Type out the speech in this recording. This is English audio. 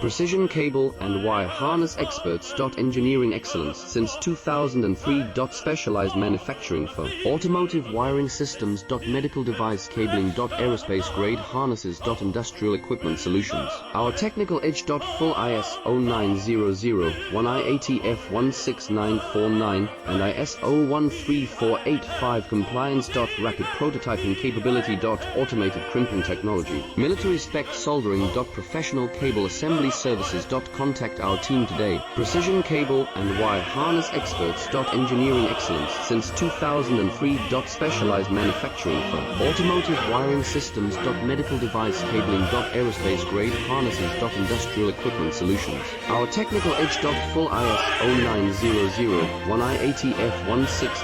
Precision cable and wire harness experts. Engineering excellence since 2003. Specialized manufacturing for automotive wiring systems. Medical device cabling. Aerospace grade harnesses. Industrial equipment solutions. Our technical edge. Full ISO 9001 IATF 16949 and ISO 13485 compliance. Rapid prototyping capability. Automated crimping technology. Military spec soldering. Professional cable assembly services. Contact our team today. Precision cable and wire harness experts. Engineering excellence since 2003. Specialized manufacturing for automotive wiring systems. Medical device cabling. Aerospace grade harnesses. Industrial equipment solutions. Our technical edge. Full ISO 9001 IATF 16949